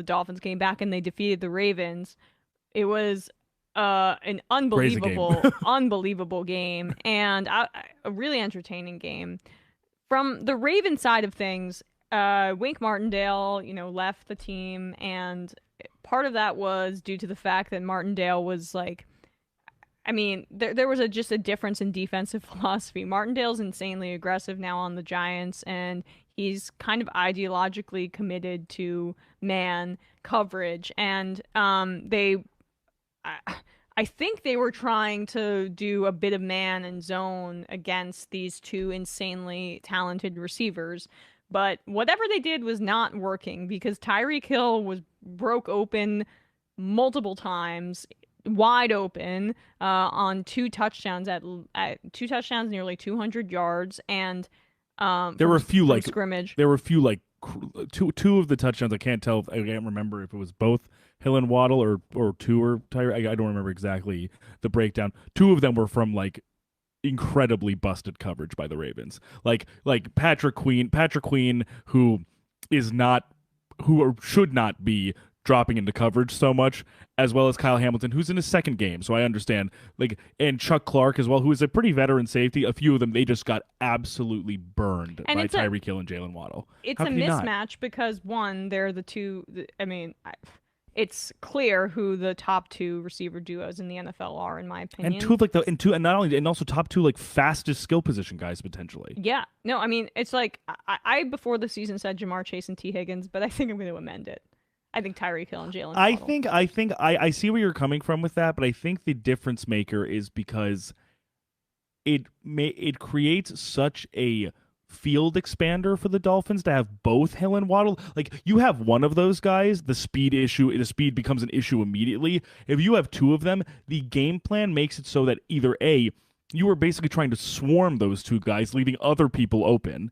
the Dolphins came back and they defeated the Ravens. It was an Crazy game. unbelievable game, and a really entertaining game. From the Raven side of things, Wink Martindale, left the team, and part of that was due to the fact that Martindale was like, I mean, there was just a difference in defensive philosophy. Martindale's insanely aggressive now on the Giants, and he's kind of ideologically committed to man coverage. And I, I think they were trying to do a bit of man and zone against these two insanely talented receivers. But whatever they did was not working because Tyreek Hill was broke open multiple times, wide open, on two touchdowns, nearly 200 yards, and There were a few from like scrimmage. there were a few like two of the touchdowns. I can't tell. I can't remember if it was both Hill and Waddle or two or Tyre. I don't remember exactly the breakdown. Two of them were from like incredibly busted coverage by the Ravens. Like Patrick Queen, who is not who should not be dropping into coverage so much, as well as Kyle Hamilton, who's in his second game. So I understand. Like, and Chuck Clark as well, who is a pretty veteran safety. A few of them, they just got absolutely burned And by Tyreek Hill and Jalen Waddle. it's How a can you not? mismatch because one, they're the two. I mean, it's clear who the top two receiver duos in the NFL are, in my And two opinion. of like the and two and not only and also top two like fastest skill position guys potentially. Yeah, no, I mean, it's like I before the season said Jamar Chase and T Higgins, but I think I'm going to amend it. I think Tyreek Hill and Jalen Waddle. I see where you're coming from with that, but I think the difference maker is because it creates such a field expander for the Dolphins to have both Hill and Waddle. Like you have one of those guys, the speed becomes an issue immediately. If you have two of them, the game plan makes it so that either A, you are basically trying to swarm those two guys, leaving other people open,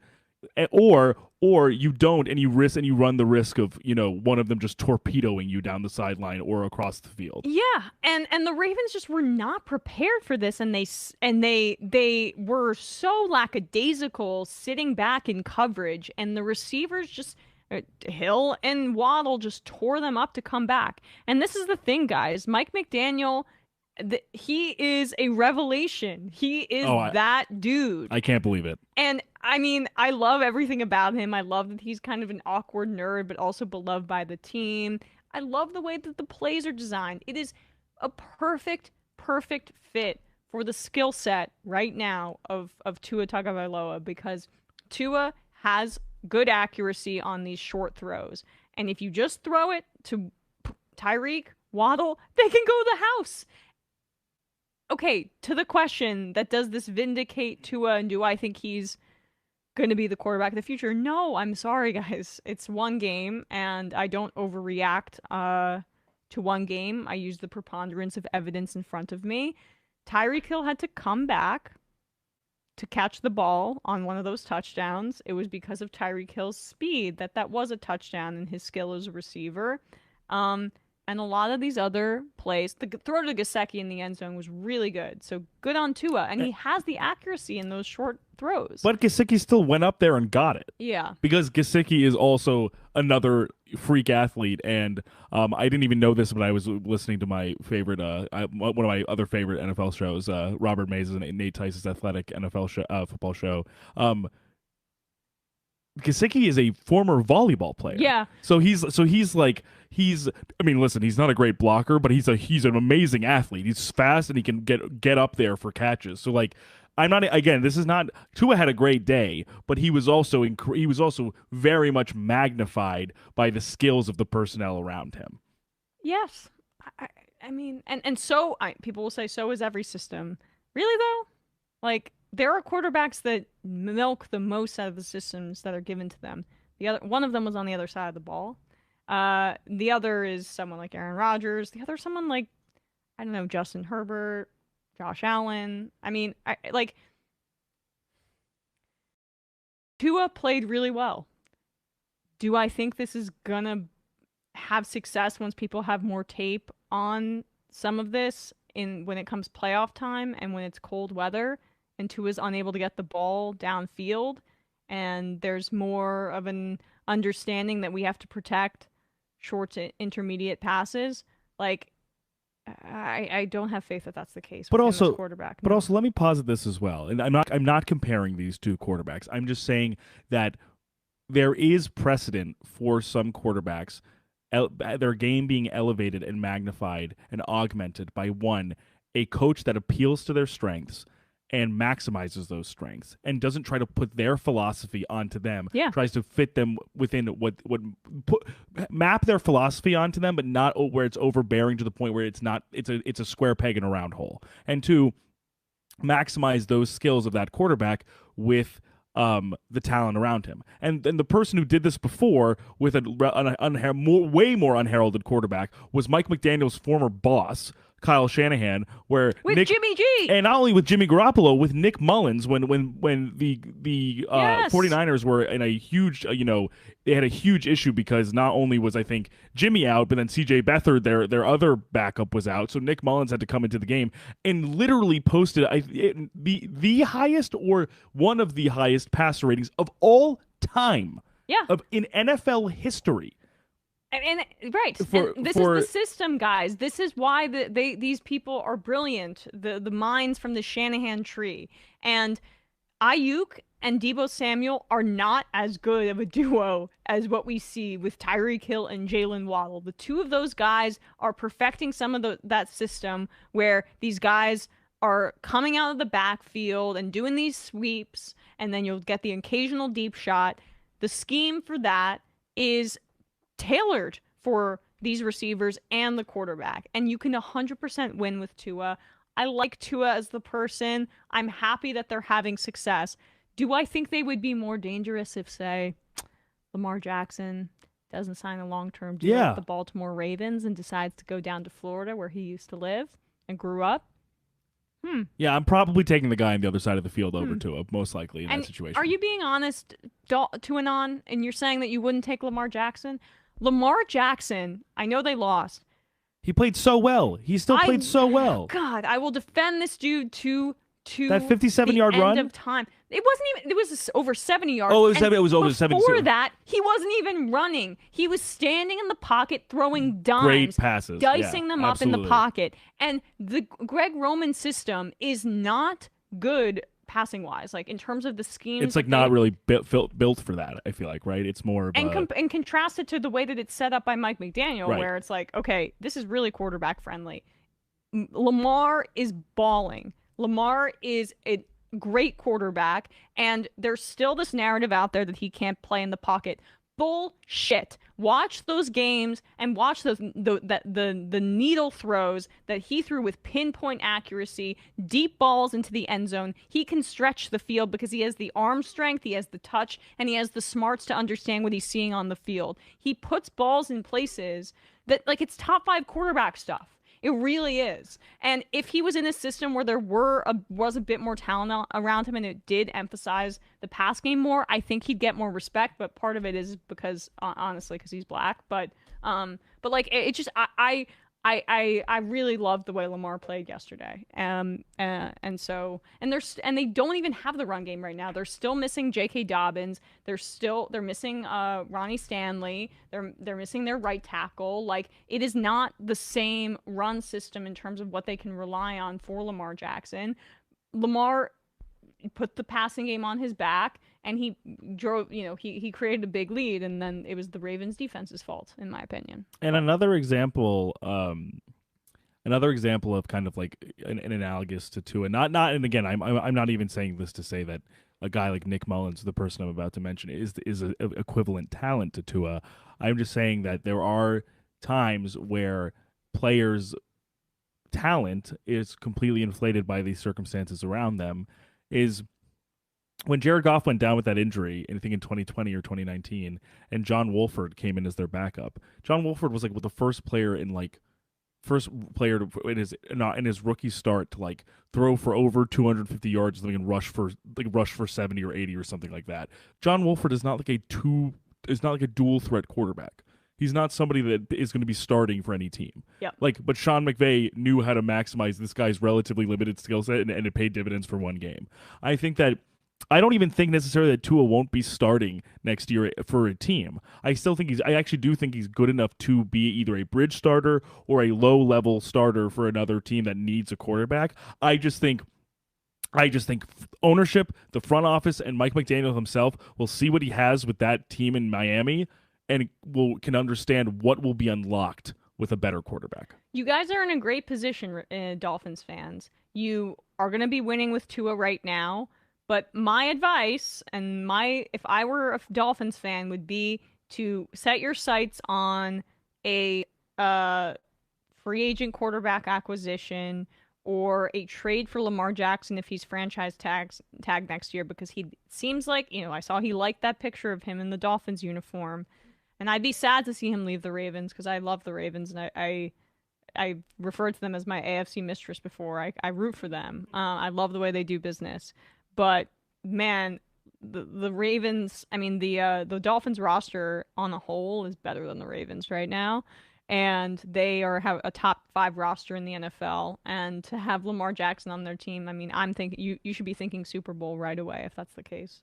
or you don't and you run the risk of one of them just torpedoing you down the sideline or across the field. Yeah, and the Ravens just were not prepared for this, and they were so lackadaisical sitting back in coverage, and the receivers just Hill and Waddle just tore them up to come back. And this is the thing, guys. Mike McDaniel, he is a revelation. He is Oh, that dude. I can't believe it. And I mean, I love everything about him. I love that he's kind of an awkward nerd, but also beloved by the team. I love the way that the plays are designed. It is a perfect fit for the skill set right now of Tua Tagovailoa because Tua has good accuracy on these short throws. And if you just throw it to Tyreek, Waddle, they can go the house. Okay, to the question that does this vindicate Tua and do I think he's going to be the quarterback of the future? No, I'm sorry, guys. It's one game, and I don't overreact to one game. I use the preponderance of evidence in front of me. Tyreek Hill had to come back to catch the ball on one of those touchdowns. It was because of Tyreek Hill's speed that was a touchdown and his skill as a receiver. And a lot of these other plays, the throw to Gesicki in the end zone was really good. So good on Tua, and he has the accuracy in those short throws. But Gesicki still went up there and got it Yeah. because Gesicki is also another freak athlete. And I didn't even know this, but I was listening to my favorite, one of my other favorite NFL shows, Robert Mays and Nate Tice's Athletic NFL football show. Gesicki is a former volleyball player. Yeah. He's I mean, listen, he's not a great blocker, but he's an amazing athlete. He's fast and he can get up there for catches. So like I'm not again, this is not Tua had a great day, but he was also very much magnified by the skills of the personnel around him. Yes. I mean, and so people will say so is every system. Really though? Like there are quarterbacks that milk the most out of the systems that are given to them. The other one of them was on the other side of the ball. The other is someone like Aaron Rodgers. The other is someone like I don't know, Justin Herbert, Josh Allen. I mean, like Tua played really well. Do I think this is gonna have success once people have more tape on some of this in when it comes playoff time and when it's cold weather and Tua's unable to get the ball downfield and there's more of an understanding that we have to protect short to intermediate passes. Like, I don't have faith that that's the case But with him as also, quarterback. but No. also, let me posit this as well. And I'm not comparing these two quarterbacks. I'm just saying that there is precedent for some quarterbacks, their game being elevated and magnified and augmented by one, a coach that appeals to their strengths and maximizes those strengths and doesn't try to put their philosophy onto them, Yeah. tries to fit them within put, map their philosophy onto them, but not where it's overbearing to the point where it's a square peg in a round hole. And two, maximize those skills of that quarterback with the talent around him. And the person who did this before with way more unheralded quarterback was Mike McDaniel's former boss, Kyle Shanahan, where With Nick Jimmy G. and not only with Jimmy Garoppolo, with Nick Mullins when the Yes. 49ers were in a huge they had a huge issue because not only was I think Jimmy out, but then CJ Beathard, their other backup, was out, so Nick Mullins had to come into the game and literally posted the highest or one of the highest passer ratings of all time Yeah. in NFL history. And right, For- and this for- is the system, guys. This is why these people are brilliant. The minds from the Shanahan tree, and Ayuk and Debo Samuel are not as good of a duo as what we see with Tyreek Hill and Jalen Waddle. The two of those guys are perfecting some of that system where these guys are coming out of the backfield and doing these sweeps, and then you'll get the occasional deep shot. The scheme for that is tailored for these receivers and the quarterback. And you can 100% win with Tua. I like Tua as the person. I'm happy that they're having success. Do I think they would be more dangerous if, say, Lamar Jackson doesn't sign a long-term deal Yeah. with the Baltimore Ravens and decides to go down to Florida where he used to live and grew up? Yeah, I'm probably taking the guy on the other side of the field over Tua, most likely in that situation. Are you being honest, Tuanon, and you're saying that you wouldn't take Lamar Jackson? Lamar Jackson, I know they lost. He played so well. He still played so well. God, I will defend this dude to That 57-yard the run? end of time. It wasn't even. It was over 70 yards. Oh, it was and it was over 70. Before that, he wasn't even running. He was standing in the pocket, throwing dimes, Great passes, dicing yeah, them up in the absolutely. pocket. And the Greg Roman system is not good passing wise, like in terms of the schemes. It's like that not they- really built for that. I feel like, right? It's more of and a and contrast it to the way that it's set up by Mike McDaniel, Right. where it's like, okay, this is really quarterback friendly. Lamar is balling. Lamar is a great quarterback, and there's still this narrative out there that he can't play in the pocket. Bullshit. Watch those games and watch the needle throws that he threw with pinpoint accuracy, deep balls into the end zone. He can stretch the field because he has the arm strength, he has the touch, and he has the smarts to understand what he's seeing on the field. He puts balls in places that, like, it's top 5 quarterback stuff. It really is. And if he was in a system where there was a bit more talent around him and it did emphasize the pass game more, I think he'd get more respect. But part of it is because, honestly, because he's black. But like it just I really loved the way Lamar played yesterday. And they don't even have the run game right now. They're still missing J.K. Dobbins. They're missing Ronnie Stanley. They're missing their right tackle. Like, it is not the same run system in terms of what they can rely on for Lamar Jackson. Lamar put the passing game on his back, and he drove. He created a big lead, and then it was the Ravens' defense's fault, in my opinion. and another example of kind of like an analogous to Tua. Not and again, I'm not even saying this to say that a guy like Nick Mullins, the person I'm about to mention, is a equivalent talent to Tua. I'm just saying that there are times where players' talent is completely inflated by the circumstances around them. Is when Jared Goff went down with that injury, I think in 2020 or 2019, and John Wolford came in as their backup. John Wolford was like the first player in his rookie start to like throw for over 250 yards and rush for 70 or 80 or something like that. John Wolford is not like a dual threat quarterback. He's not somebody that is going to be starting for any team. Yep. But Sean McVay knew how to maximize this guy's relatively limited skill set, and it paid dividends for one game. I think that I don't even think necessarily that Tua won't be starting next year for a team. I still think I actually do think he's good enough to be either a bridge starter or a low level starter for another team that needs a quarterback. I just think ownership, the front office, and Mike McDaniel himself will see what he has with that team in Miami and can understand what will be unlocked with a better quarterback. You guys are in a great position, Dolphins fans. You are going to be winning with Tua right now, but my advice and my if I were a Dolphins fan would be to set your sights on a uh free agent quarterback acquisition or a trade for Lamar Jackson if he's tagged next year because he seems like, I saw he liked that picture of him in the Dolphins uniform. And I'd be sad to see him leave the Ravens because I love the Ravens and I referred to them as my AFC mistress before. I root for them. I love the way they do business. But man, the Ravens, I mean the Dolphins roster on the whole is better than the Ravens right now. And they have a top 5 roster in the NFL. And to have Lamar Jackson on their team, I mean, I'm thinking you should be thinking Super Bowl right away if that's the case.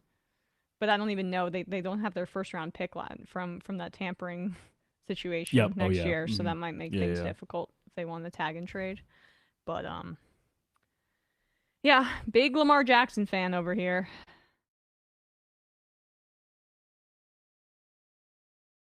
But I don't even know they don't have their first round pick from that tampering situation Yep. Oh next yeah. year, so that might make Yeah. things Yeah. difficult if they want to tag and trade. But yeah, big Lamar Jackson fan over here.